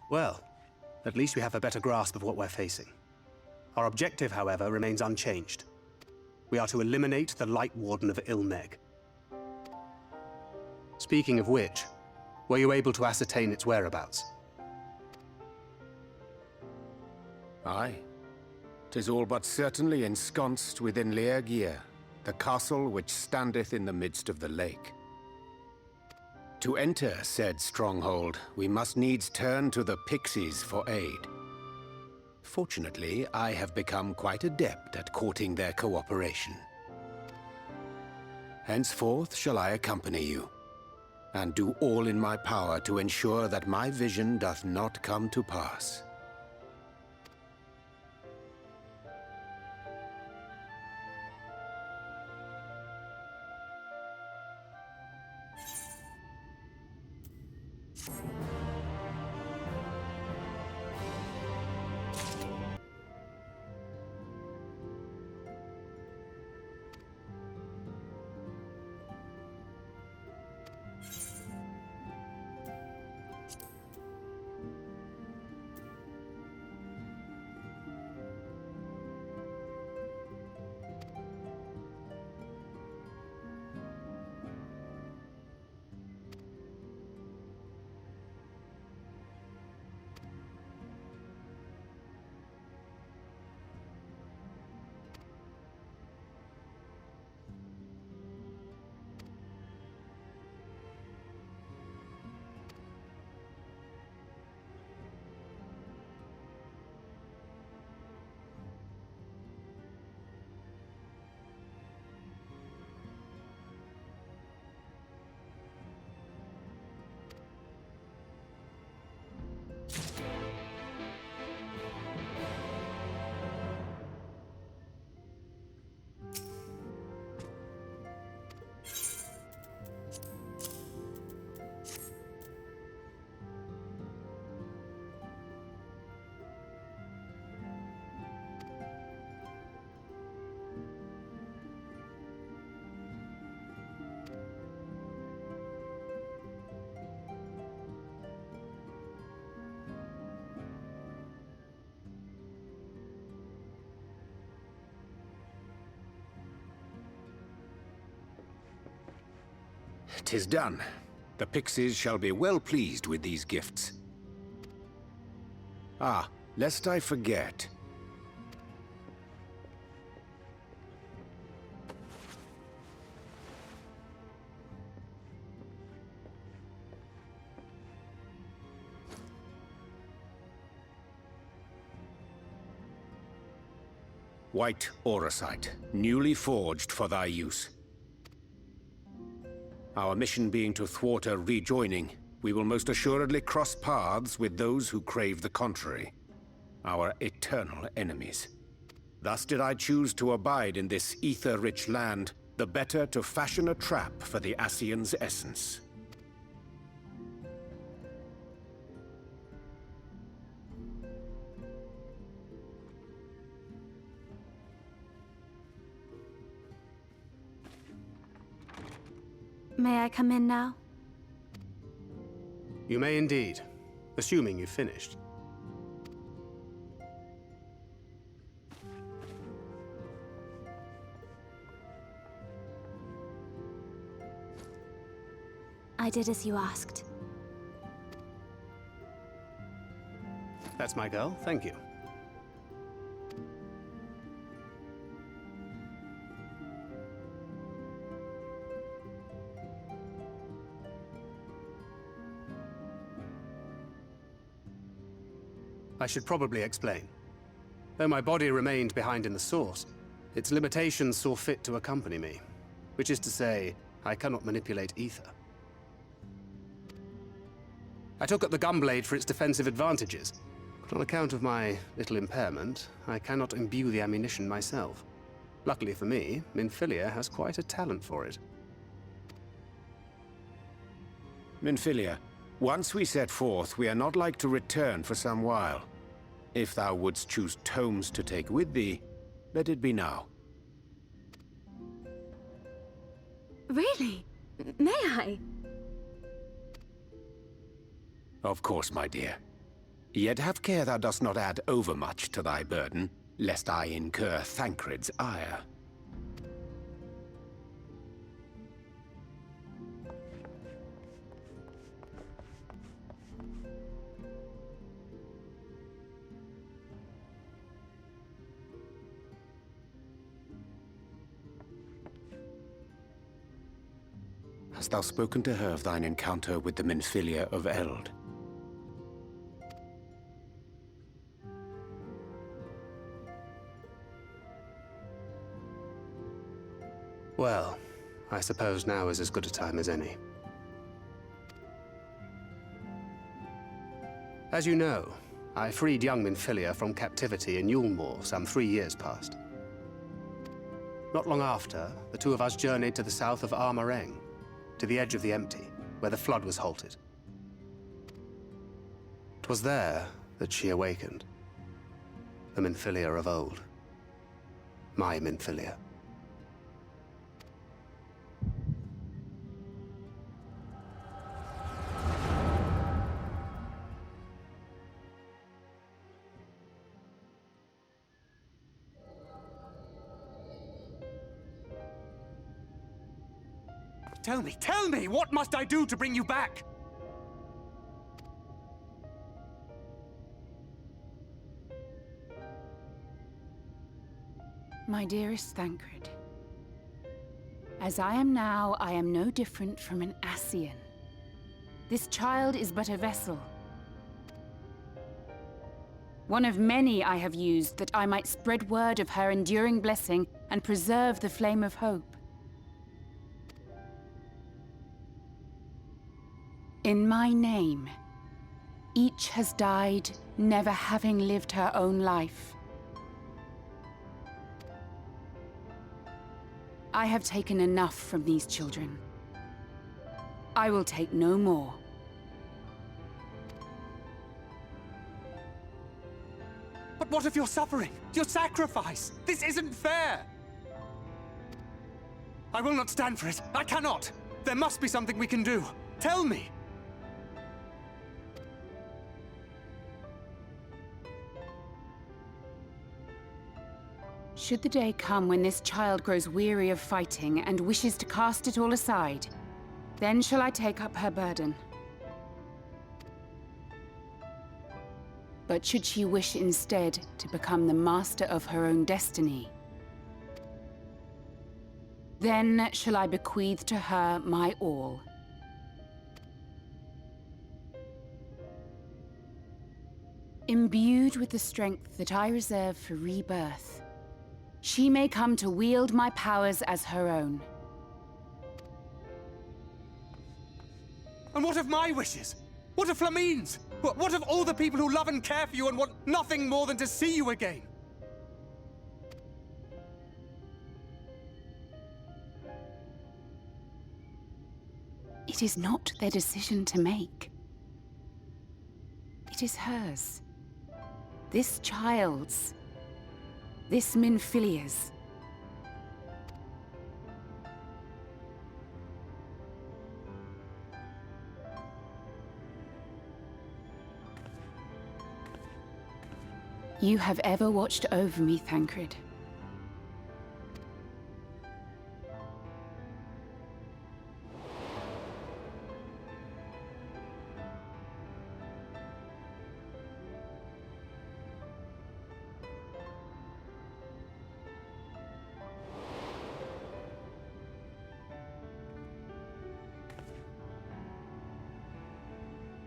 Well, at least we have a better grasp of what we're facing. Our objective, however, remains unchanged. We are to eliminate the Light Warden of Ilmeg. Speaking of which, were you able to ascertain its whereabouts? Aye. 'Tis all but certainly ensconced within Leergear, the castle which standeth in the midst of the lake. To enter said stronghold, we must needs turn to the Pixies for aid. Fortunately, I have become quite adept at courting their cooperation. Henceforth shall I accompany you, and do all in my power to ensure that my vision doth not come to pass. "'Tis done. The Pixies shall be well pleased with these gifts. Ah, lest I forget. White auracite, newly forged for thy use. Our mission being to thwart a rejoining, we will most assuredly cross paths with those who crave the contrary, our eternal enemies. Thus did I choose to abide in this ether-rich land, the better to fashion a trap for the ascian's essence. May I come in now? You may indeed, assuming you've finished. I did as you asked. That's my girl, thank you. I should probably explain. Though my body remained behind in the source, its limitations saw fit to accompany me, which is to say, I cannot manipulate ether. I took up the gunblade for its defensive advantages, but on account of my little impairment, I cannot imbue the ammunition myself. Luckily for me, Minfilia has quite a talent for it. Minfilia, once we set forth, we are not like to return for some while. If thou wouldst choose tomes to take with thee, let it be now. Really? May I? Of course, my dear. Yet have care thou dost not add overmuch to thy burden, lest I incur Thancred's ire. Hast thou spoken to her of thine encounter with the Minfilia of Eld? Well, I suppose now is as good a time as any. As you know, I freed young Minfilia from captivity in Yulmore some 3 years past. Not long after, the two of us journeyed to the south of Armareng, to the edge of the Empty, where the flood was halted. 'Twas there that she awakened. The Minfilia of old. My Minfilia. Tell me, what must I do to bring you back? My dearest Thancred, as I am now, I am no different from an ascian. This child is but a vessel. One of many I have used that I might spread word of her enduring blessing and preserve the flame of hope. In my name, each has died, never having lived her own life. I have taken enough from these children. I will take no more. But what of your suffering? Your sacrifice? This isn't fair! I will not stand for it. I cannot! There must be something we can do. Tell me! Should the day come when this child grows weary of fighting and wishes to cast it all aside, then shall I take up her burden. But should she wish instead to become the master of her own destiny, then shall I bequeath to her my all. Imbued with the strength that I reserve for rebirth, she may come to wield my powers as her own. And what of my wishes? What of Flamine's? What of all the people who love and care for you and want nothing more than to see you again? It is not their decision to make. It is hers. This child's. This Minfilia's. You have ever watched over me, Thancred.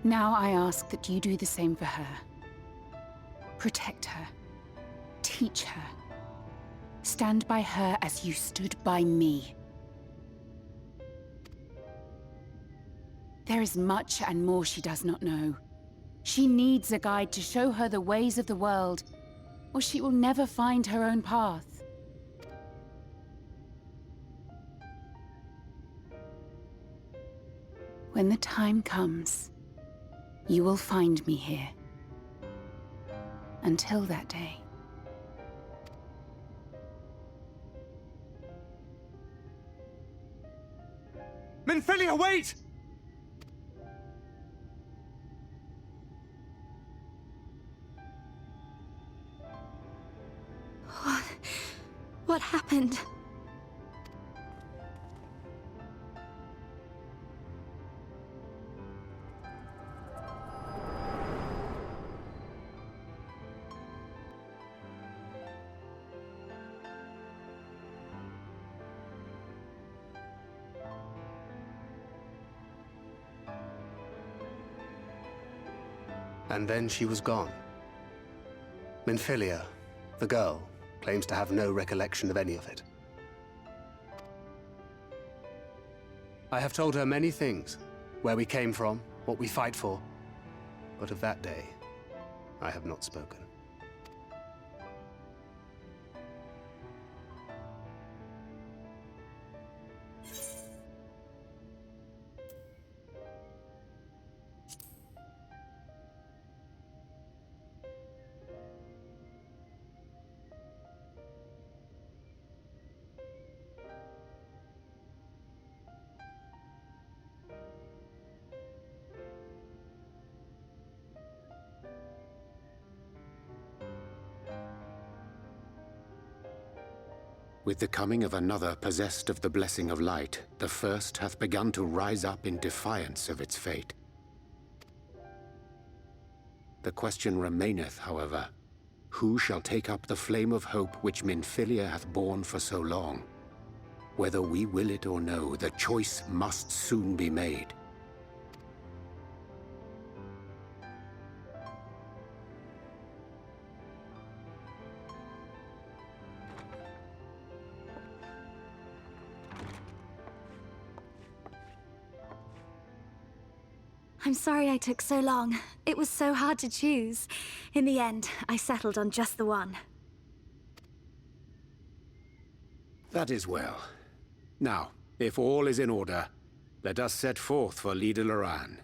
Now I ask that you do the same for her. Protect her. Teach her. Stand by her as you stood by me. There is much and more she does not know. She needs a guide to show her the ways of the world, or she will never find her own path. When the time comes, you will find me here. Until that day. Minfilia, wait! What happened? And then she was gone. Minfilia, the girl, claims to have no recollection of any of it. I have told her many things. Where we came from, what we fight for. But of that day, I have not spoken. With the coming of another possessed of the blessing of light, the first hath begun to rise up in defiance of its fate. The question remaineth, however, who shall take up the flame of hope which Minfilia hath borne for so long? Whether we will it or no, the choice must soon be made. I'm sorry I took so long. It was so hard to choose. In the end, I settled on just the one. That is well. Now, if all is in order, let us set forth for Hydaelyn.